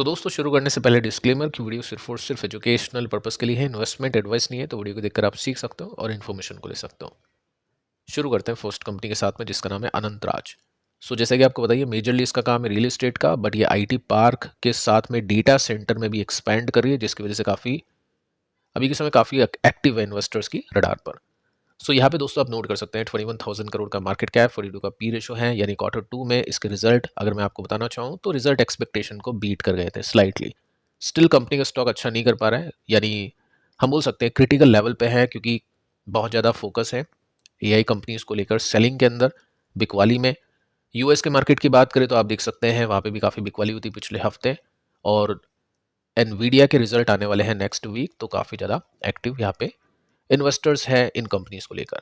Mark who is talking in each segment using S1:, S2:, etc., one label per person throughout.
S1: दोस्तों शुरू करने से पहले डिस्क्लेमर कि वीडियो सिर्फ और सिर्फ एजुकेशनल पर्पस के लिए है, इन्वेस्टमेंट एडवाइस नहीं है। तो वीडियो को देखकर आप सीख सकते हो और इन्फॉर्मेशन को ले सकते हो। शुरू करते हैं फर्स्ट कंपनी के साथ में जिसका नाम है अनंत राज। जैसे कि आपको बताइए मेजरली इसका काम है रियल एस्टेट का, बट ये आईटी पार्क के साथ में डेटा सेंटर में भी एक्सपैंड कर रही है, जिसकी वजह से काफ़ी अभी के समय काफ़ी एक्टिव है इन्वेस्टर्स की रडार पर। यहाँ पे दोस्तों आप नोट कर सकते हैं 21,000 करोड़ का मार्केट कैप, 42 का पी रेशो है, यानी क्वार्टर 2 में इसके रिजल्ट अगर मैं आपको बताना चाहूँ तो रिजल्ट एक्सपेक्टेशन को बीट कर गए थे स्लाइटली। स्टिल कंपनी का स्टॉक अच्छा नहीं कर पा रहा है, यानी हम बोल सकते हैं क्रिटिकल लेवल पे है, क्योंकि बहुत ज़्यादा फोकस है एआई कंपनीज को लेकर सेलिंग के अंदर। बिकवाली में यूएस के मार्केट की बात करें तो आप देख सकते हैं वहाँ पे भी काफ़ी बिकवाली हुई थी पिछले हफ्ते, और एनवीडिया के रिजल्ट आने वाले हैं नेक्स्ट वीक, तो काफ़ी ज़्यादा एक्टिव यहाँ पे इन्वेस्टर्स हैं इन कंपनीज को लेकर।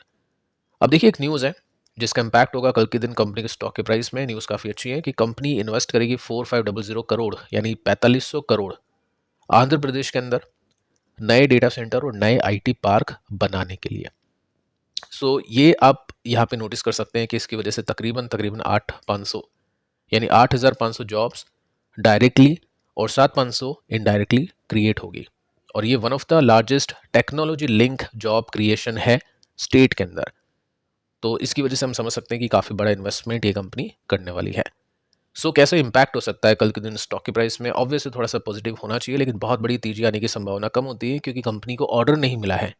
S1: अब देखिए एक न्यूज़ है जिसका इम्पैक्ट होगा कल के दिन कंपनी के स्टॉक के प्राइस में। न्यूज़ काफ़ी अच्छी है कि कंपनी इन्वेस्ट करेगी 4500 करोड़ यानी 4500 करोड़ आंध्र प्रदेश के अंदर नए डेटा सेंटर और नए आईटी पार्क बनाने के लिए। ये आप यहाँ पे नोटिस कर सकते हैं कि इसकी वजह से तकरीबन तकरीबन 8,500 यानी 8,500 जॉब्स डायरेक्टली और 7,500 इनडायरेक्टली क्रिएट होगी, और ये one of the largest technology link job creation है स्टेट के अंदर। तो इसकी वजह से हम समझ सकते हैं कि काफ़ी बड़ा इन्वेस्टमेंट ये कंपनी करने वाली है। कैसे इम्पैक्ट हो सकता है कल के दिन स्टॉक के प्राइस में? ऑब्वियसली थोड़ा सा पॉजिटिव होना चाहिए, लेकिन बहुत बड़ी तेजी आने की संभावना कम होती है, क्योंकि कंपनी को ऑर्डर नहीं मिला है।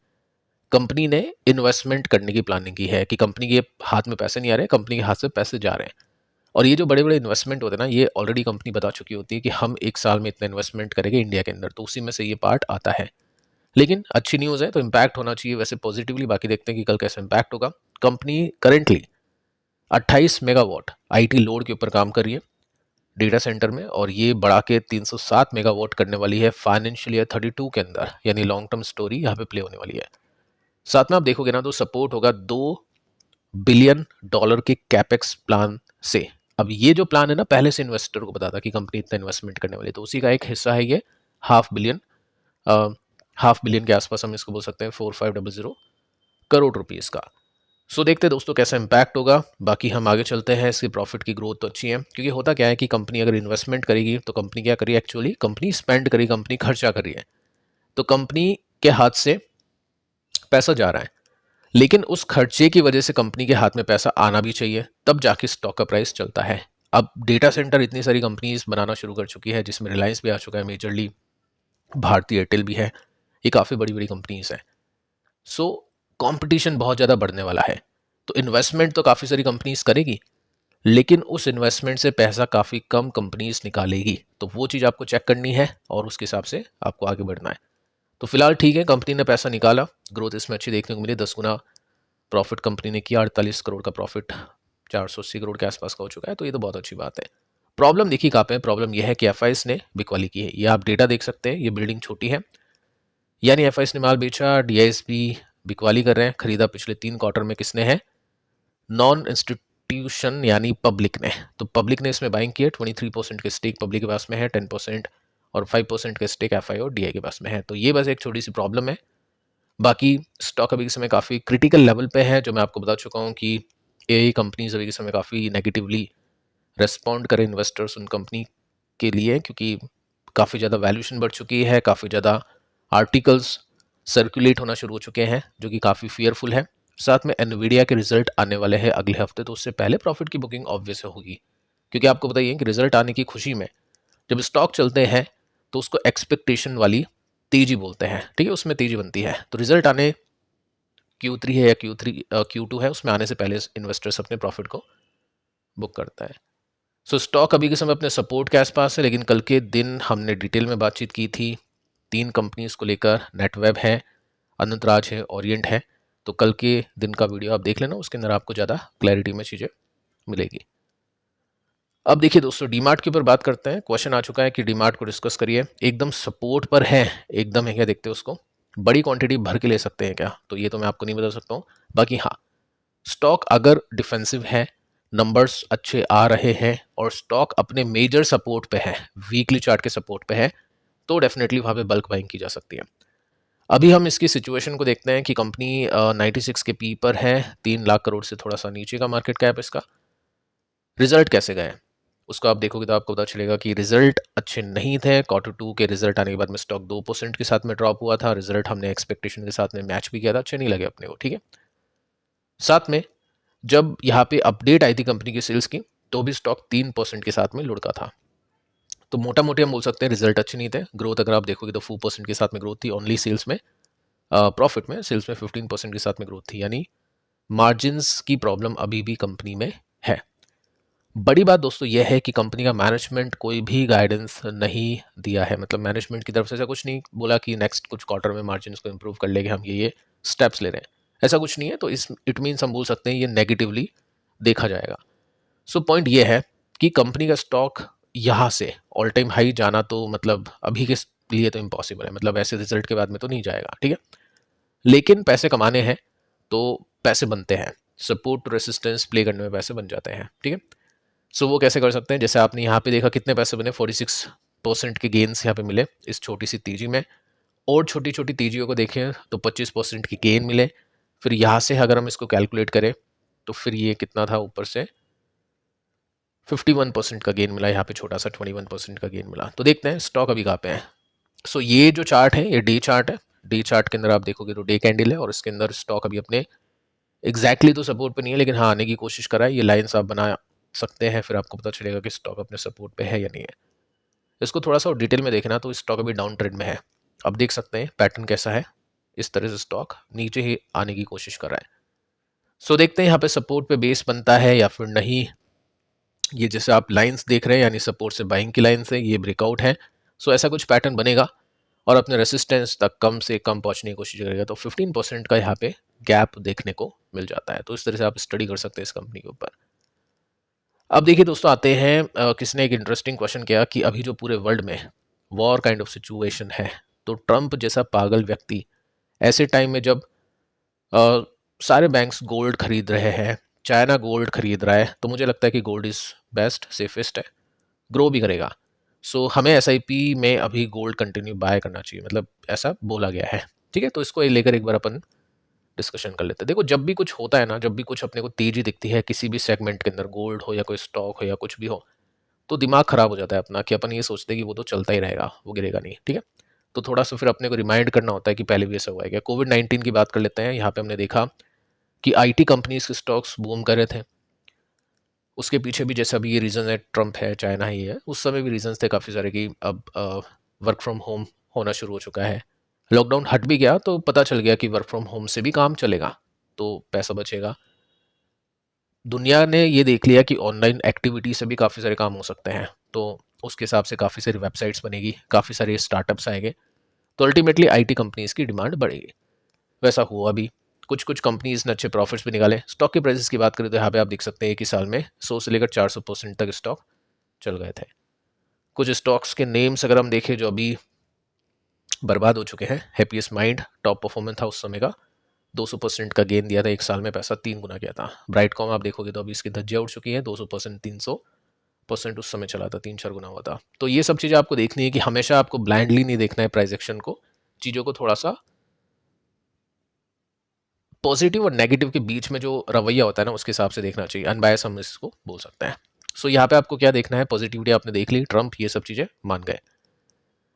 S1: कंपनी ने इन्वेस्टमेंट करने की प्लानिंग की है कि कंपनी के हाथ में पैसे नहीं आ रहे, कंपनी के हाथ से पैसे जा रहे हैं। और ये जो बड़े बड़े इन्वेस्टमेंट होते हैं ना, ये ऑलरेडी कंपनी बता चुकी होती है कि हम एक साल में इतना इन्वेस्टमेंट करेंगे इंडिया के अंदर, तो उसी में से ये पार्ट आता है। लेकिन अच्छी न्यूज़ है तो इम्पैक्ट होना चाहिए वैसे पॉजिटिवली। बाकी देखते हैं कि कल कैसा इम्पैक्ट होगा। Company currently 28 megawatt IT load के ऊपर काम कर रही है डेटा सेंटर में, और ये बढ़ा के 307 मेगावाट करने वाली है फाइनेंशियल ईयर 32 के अंदर, यानी लॉन्ग टर्म स्टोरी यहाँ पे प्ले होने वाली है। साथ में आप देखोगे ना तो सपोर्ट होगा $2 बिलियन के कैपेक्स प्लान से। अब ये जो प्लान है ना, पहले से इन्वेस्टर को पता था कि कंपनी इतना इन्वेस्टमेंट करने वाली है, तो उसी का एक हिस्सा है ये हाफ बिलियन के आसपास हम इसको बोल सकते हैं, 4500 करोड़ रुपीज़ का। देखते हैं दोस्तों कैसा इम्पैक्ट होगा। बाकी हम आगे चलते हैं। इसकी प्रॉफिट की ग्रोथ तो अच्छी है, क्योंकि होता क्या है कि कंपनी अगर इन्वेस्टमेंट करेगी तो कंपनी क्या करी, एक्चुअली कंपनी स्पेंड करी, कंपनी खर्चा कर रही है, तो कंपनी के हाथ से पैसा जा रहा है, लेकिन उस खर्चे की वजह से कंपनी के हाथ में पैसा आना भी चाहिए, तब जाके स्टॉक का प्राइस चलता है। अब डेटा सेंटर इतनी सारी कंपनीज बनाना शुरू कर चुकी है, जिसमें रिलायंस भी आ चुका है, मेजरली भारती एयरटेल भी है, ये काफ़ी बड़ी बड़ी कंपनीज हैं। कंपटीशन बहुत ज़्यादा बढ़ने वाला है, तो इन्वेस्टमेंट तो काफ़ी सारी कंपनीज करेगी, लेकिन उस इन्वेस्टमेंट से पैसा काफ़ी कम कंपनीज निकालेगी। तो वो चीज़ आपको चेक करनी है और उसके हिसाब से आपको आगे बढ़ना है। तो फिलहाल ठीक है, कंपनी ने पैसा निकाला, ग्रोथ इसमें अच्छी देखने को मिली, 10 गुना प्रॉफिट कंपनी ने किया, 48 करोड़ का प्रॉफिट 480 करोड़ के आसपास का हो चुका है, तो ये तो बहुत अच्छी बात है। प्रॉब्लम देखिए कहाँ पे है, प्रॉब्लम यह है कि एफआईएस ने बिकवाली की है। ये आप डेटा देख सकते हैं, ये बिल्डिंग छोटी है, यानी एफआईएस ने माल बेचा, डीआईएसपी बिकवाली कर रहे हैं। खरीदा पिछले 3 क्वार्टर में किसने है, नॉन इंस्टीट्यूशन यानी पब्लिक ने। तो पब्लिक ने इसमें बाइंग किया, 23% के स्टेक पब्लिक के पास में है, 10% और 5% के स्टेक एफआई और डीआई के पास में है। तो ये बस एक छोटी सी प्रॉब्लम है। बाकी स्टॉक अभी के समय काफ़ी क्रिटिकल लेवल पे है, जो मैं आपको बता चुका हूँ कि एआई कंपनीज अभी के समय काफ़ी नेगेटिवली रेस्पॉन्ड करें इन्वेस्टर्स उन कंपनी के लिए, क्योंकि काफ़ी ज़्यादा वैल्यूशन बढ़ चुकी है, काफ़ी ज़्यादा आर्टिकल्स सर्कुलेट होना शुरू हो चुके हैं, जो कि काफ़ी फियरफुल है। साथ में एनवीडिया के रिजल्ट आने वाले हैं अगले हफ्ते, तो उससे पहले प्रॉफिट की बुकिंग ऑब्वियस होगी, क्योंकि आपको बताइए कि रिजल्ट आने की खुशी में जब स्टॉक चलते हैं तो उसको एक्सपेक्टेशन वाली तेजी बोलते हैं, ठीक है, उसमें तेजी बनती है। तो रिजल्ट आने Q3 है या Q2 है, उसमें आने से पहले इन्वेस्टर्स अपने प्रॉफिट को बुक करता है। स्टॉक अभी के समय अपने सपोर्ट के आसपास है, लेकिन कल के दिन हमने डिटेल में बातचीत की थी 3 कंपनीज को लेकर, नेटवेब है, अनंतराज है, ओरिएंट है। तो कल के दिन का वीडियो आप देख लेना, उसके अंदर आपको ज़्यादा क्लैरिटी में चीज़ें मिलेगी। अब देखिए दोस्तों, डीमार्ट के ऊपर बात करते हैं। क्वेश्चन आ चुका है कि डीमार्ट को डिस्कस करिए, एकदम सपोर्ट पर है, एकदम है क्या, देखते हैं उसको, बड़ी क्वांटिटी भर के ले सकते हैं क्या, तो ये तो मैं आपको नहीं बता सकता हूँ। बाकी हाँ, स्टॉक अगर डिफेंसिव है, नंबर्स अच्छे आ रहे हैं और स्टॉक अपने मेजर सपोर्ट पे है, वीकली चार्ट के सपोर्ट पे है, तो डेफिनेटली वहाँ पे बल्क बाइंग की जा सकती है। अभी हम इसकी सिचुएशन को देखते हैं कि कंपनी 96 के पी पर है, 3 लाख करोड़ से थोड़ा सा नीचे का मार्केट कैप इसका। रिजल्ट कैसे गए, उसको आप देखोगे तो आपको पता चलेगा कि रिजल्ट अच्छे नहीं थे। Q2 के रिजल्ट आने के बाद में स्टॉक 2% के साथ में ड्रॉप हुआ था। रिजल्ट हमने एक्सपेक्टेशन के साथ में मैच भी किया था, अच्छे नहीं लगे अपने को, ठीक है। साथ में जब यहाँ पे अपडेट आई थी कंपनी की सेल्स की, तो भी स्टॉक 3% के साथ में लुढ़का था। तो मोटा मोटी हम बोल सकते हैं रिजल्ट अच्छे नहीं थे। ग्रोथ अगर आप देखोगे तो 4% के साथ में ग्रोथ थी ओनली सेल्स में, प्रॉफिट में सेल्स में 15% के साथ में ग्रोथ थी, यानी मार्जिन्स की प्रॉब्लम अभी भी कंपनी में है। बड़ी बात दोस्तों यह है कि कंपनी का मैनेजमेंट कोई भी गाइडेंस नहीं दिया है, मतलब मैनेजमेंट की तरफ से ऐसा कुछ नहीं बोला कि नेक्स्ट कुछ क्वार्टर में मार्जिन्स को इंप्रूव कर लेंगे, हम ये स्टेप्स ले रहे हैं, ऐसा कुछ नहीं है। तो इस इट मीन्स हम बोल सकते हैं ये नेगेटिवली देखा जाएगा। सो पॉइंट ये है कि कंपनी का स्टॉक यहाँ से ऑल टाइम हाई जाना तो मतलब अभी के लिए तो इम्पॉसिबल है, मतलब ऐसे रिजल्ट के बाद में तो नहीं जाएगा, ठीक है। लेकिन पैसे कमाने हैं तो पैसे बनते हैं, सपोर्ट टू रेसिस्टेंस प्ले करने में पैसे बन जाते हैं, ठीक है। सो वो कैसे कर सकते हैं, जैसे आपने यहाँ पे देखा कितने पैसे बने, 46% के गेन्स यहाँ पे मिले इस छोटी सी तेजी में, और छोटी छोटी तेजियों को देखें तो 25% की गेन मिले। फिर यहाँ से अगर हम इसको कैलकुलेट करें तो फिर ये कितना था, ऊपर से 51% का गेन मिला, यहाँ पे छोटा सा 21% का गेन मिला। तो देखते हैं स्टॉक अभी कहाँ पे है। सो ये जो चार्ट है ये डे चार्ट है। डे चार्ट के अंदर आप देखोगे तो डे कैंडल है और इसके अंदर स्टॉक अभी अपने एग्जैक्टली तो सपोर्ट पे नहीं है, लेकिन हाँ आने की कोशिश कर रहा है। ये लाइंस आप बना सकते हैं, फिर आपको पता चलेगा कि स्टॉक अपने सपोर्ट पे है या नहीं है। इसको थोड़ा सा डिटेल में देखना तो स्टॉक अभी डाउन ट्रेंड में है। अब देख सकते हैं पैटर्न कैसा है, इस तरह से स्टॉक नीचे ही आने की कोशिश कर रहा है। सो देखते हैं यहाँ पे सपोर्ट पे बेस बनता है या फिर नहीं। ये जैसे आप लाइंस देख रहे हैं यानी सपोर्ट से बाइंग की लाइंस है, ये ब्रेकआउट है। सो ऐसा कुछ पैटर्न बनेगा और अपने रेसिस्टेंस तक कम से कम पहुंचने की कोशिश करेगा, तो 15% का यहाँ पे गैप देखने को मिल जाता है। तो इस तरह से आप स्टडी कर सकते हैं इस कंपनी के ऊपर। अब देखिए दोस्तों, आते हैं किसने एक इंटरेस्टिंग क्वेश्चन किया कि अभी जो पूरे वर्ल्ड में वॉर काइंड ऑफ सिचुएशन है, तो ट्रंप जैसा पागल व्यक्ति ऐसे टाइम में जब अ, सारे बैंक्स गोल्ड खरीद रहे हैं, चाइना गोल्ड खरीद रहा है, तो मुझे लगता है कि गोल्ड इज बेस्ट, सेफेस्ट है, ग्रो भी करेगा। सो हमें एसआईपी में अभी गोल्ड कंटिन्यू बाय करना चाहिए, मतलब ऐसा बोला गया है, ठीक है। तो इसको लेकर एक बार अपन डिस्कशन कर लेते हैं। देखो जब भी कुछ होता है ना, जब भी कुछ अपने को तेजी दिखती है किसी भी सेगमेंट के अंदर, गोल्ड हो या कोई स्टॉक हो या कुछ भी हो, तो दिमाग खराब हो जाता है अपना, कि अपन ये सोचते हैं कि वो तो चलता ही रहेगा, वो गिरेगा नहीं, ठीक है। तो थोड़ा सा फिर अपने को रिमाइंड करना होता है कि पहले भी ऐसा हुआ है क्या। कोविड-19 की बात कर लेते हैं। यहाँ पे हमने देखा कि आईटी कंपनीज के स्टॉक्स बूम कर रहे थे। उसके पीछे भी जैसा भी ये रीज़न है, ट्रंप है, चाइना ही है, उस समय भी रीजंस थे काफ़ी सारे कि अब वर्क फ्रॉम होम होना शुरू हो चुका है। लॉकडाउन हट भी गया तो पता चल गया कि वर्क फ्रॉम होम से भी काम चलेगा, तो पैसा बचेगा। दुनिया ने ये देख लिया कि ऑनलाइन एक्टिविटी से भी काफ़ी सारे काम हो सकते हैं, तो उसके हिसाब से काफ़ी सारी वेबसाइट्स बनेगी, काफ़ी सारे स्टार्टअप्स आएंगे, तो अल्टीमेटली आईटी कंपनीज की डिमांड बढ़ेगी। वैसा हुआ भी, कुछ कुछ कंपनीज ने अच्छे प्रॉफिट्स भी निकाले। स्टॉक के प्राइसेस की बात करें तो यहाँ पे आप देख सकते हैं एक ही साल में 100 से लेकर 400% तक स्टॉक चल गए थे। कुछ स्टॉक्स के नेम्स अगर हम देखें जो अभी बर्बाद हो चुके हैं, हैप्पीएस्ट माइंड टॉप परफॉर्मेंस था उस समय का, 200% का गेन दिया था एक साल में, पैसा 3 गुना किया था। ब्राइटकॉम आप देखोगे तो अभी इसकी धज्जियां उड़ चुकी है, 200%, 300% उस समय चला था, 3-4 गुना हुआ था। तो ये सब चीज़ें आपको देखनी है कि हमेशा आपको ब्लाइंडली नहीं देखना है प्राइस एक्शन को, चीज़ों को थोड़ा सा पॉजिटिव और नेगेटिव के बीच में जो रवैया होता है ना, उसके हिसाब से देखना चाहिए। अनबायस हम इसको बोल सकते हैं। सो यहाँ पे आपको क्या देखना है, पॉजिटिविटी आपने देख ली, ट्रंप ये सब चीज़ें मान गए।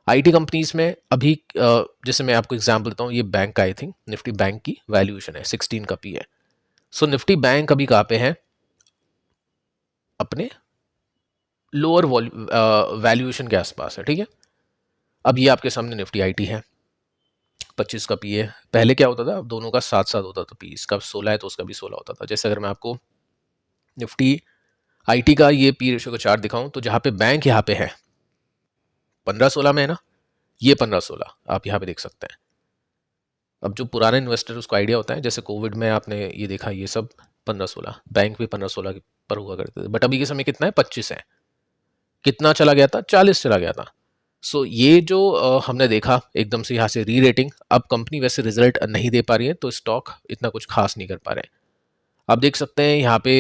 S1: आईटी कंपनीज में अभी जैसे मैं आपको एग्जांपल देता हूँ, ये बैंक का आई थिंक निफ्टी बैंक की वैल्यूएशन है 16 का पी है। सो निफ्टी बैंक अभी कहाँ पे है, अपने लोअर वैल्यूएशन के आसपास है, ठीक है। अब ये आपके सामने निफ्टी आईटी है, 25 का पी है। पहले क्या होता था, दोनों का साथ साथ होता था पी, इसका 16 है तो उसका भी 16 होता था। जैसे अगर मैं आपको निफ्टी आईटी का ये पी रेशियो का चार्ट दिखाऊं, तो जहाँ पे बैंक यहाँ पे है 15-16 में है ना, ये 15-16 आप यहाँ पे देख सकते हैं। अब जो पुराने इन्वेस्टर उसको आइडिया होता है, जैसे कोविड में आपने ये देखा, ये सब 15-16, बैंक भी 15-16 पर हुआ करते थे, बट अभी के समय कितना है, 25 है। कितना चला गया था, 40 चला गया था। सो ये जो हमने देखा एकदम से यहाँ से री रेटिंग, अब कंपनी वैसे रिजल्ट नहीं दे पा रही है तो स्टॉक इतना कुछ खास नहीं कर पा रहे हैं। आप देख सकते हैं यहाँ पे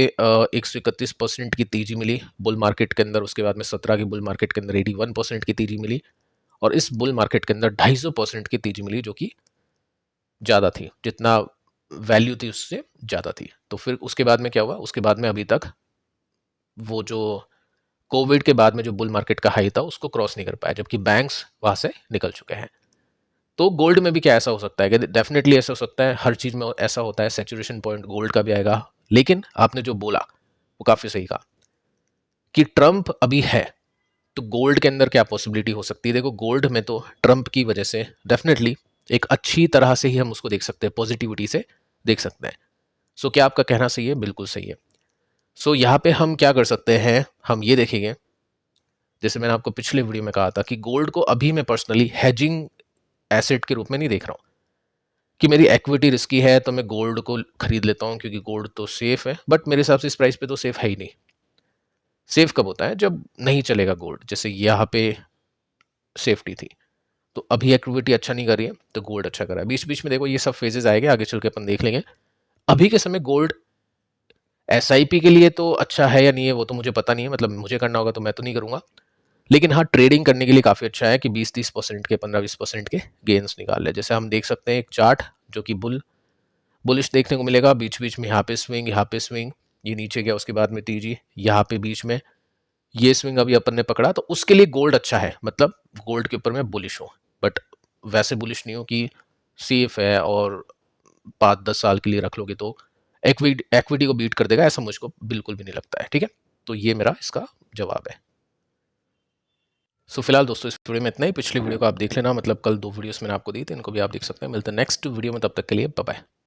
S1: 131% की तेजी मिली बुल मार्केट के अंदर, उसके बाद में 17 की बुल मार्केट के अंदर 81% की तेजी मिली, और इस बुल मार्केट के अंदर 250% की तेजी मिली, जो कि ज़्यादा थी, जितना वैल्यू थी उससे ज़्यादा थी। तो फिर उसके बाद में क्या हुआ, उसके बाद में अभी तक वो जो कोविड के बाद में जो बुल मार्केट का हाई था उसको क्रॉस नहीं कर पाया, जबकि बैंक्स वहां से निकल चुके हैं। तो गोल्ड में भी क्या ऐसा हो सकता है कि डेफिनेटली ऐसा हो सकता है, हर चीज में ऐसा होता है, सैचुरेशन पॉइंट गोल्ड का भी आएगा। लेकिन आपने जो बोला वो काफी सही कहा कि ट्रम्प अभी है, तो गोल्ड के अंदर क्या पॉसिबिलिटी हो सकती है। देखो गोल्ड में तो ट्रम्प की वजह से डेफिनेटली एक अच्छी तरह से ही हम उसको देख सकते हैं, पॉजिटिविटी से देख सकते हैं। सो क्या आपका कहना सही है? बिल्कुल सही है। सो यहाँ पे हम क्या कर सकते हैं, हम ये देखेंगे, जैसे मैंने आपको पिछले वीडियो में कहा था कि गोल्ड को अभी मैं पर्सनली हेजिंग एसेट के रूप में नहीं देख रहा हूँ कि मेरी इक्विटी रिस्की है तो मैं गोल्ड को खरीद लेता हूँ क्योंकि गोल्ड तो सेफ है। बट मेरे हिसाब से इस प्राइस पे तो सेफ है ही नहीं। सेफ कब होता है? जब नहीं चलेगा गोल्ड, जैसे यहाँ पे सेफ्टी थी। तो अभी इक्विटी अच्छा नहीं कर रही है तो गोल्ड अच्छा कर रहा है। बीच बीच में देखो ये सब फेजेस आएंगे, आगे चल के अपन देख लेंगे। अभी के समय गोल्ड एसआईपी के लिए तो अच्छा है या नहीं है वो तो मुझे पता नहीं है, मतलब मुझे करना होगा तो मैं तो नहीं करूंगा। लेकिन हाँ, ट्रेडिंग करने के लिए काफ़ी अच्छा है कि 20-30% के, 15-20% के गेन्स निकाल ले। जैसे हम देख सकते हैं एक चार्ट जो कि बुलिश देखने को मिलेगा। बीच बीच में यहाँ पे स्विंग, यहाँ पे स्विंग, ये नीचे गया, उसके बाद में तेजी, यहाँ पे बीच में ये स्विंग अभी अपन ने पकड़ा, तो उसके लिए गोल्ड अच्छा है, मतलब गोल्ड के ऊपर मैं बुलिश हूँ। बट वैसे बुलिश नहीं हूँ कि सेफ है और 5-10 साल के लिए रख लोगे तो एक्विटी को बीट कर देगा, ऐसा मुझको बिल्कुल भी नहीं लगता है। ठीक है, तो ये मेरा इसका जवाब है। सो फिलहाल दोस्तों इस वीडियो में इतना ही। पिछली वीडियो को आप देख लेना, मतलब कल 2 वीडियोस मैंने आपको दी थी, इनको भी आप देख सकते हैं। मिलते हैं नेक्स्ट वीडियो में, तब तक के लिए बाय बाय।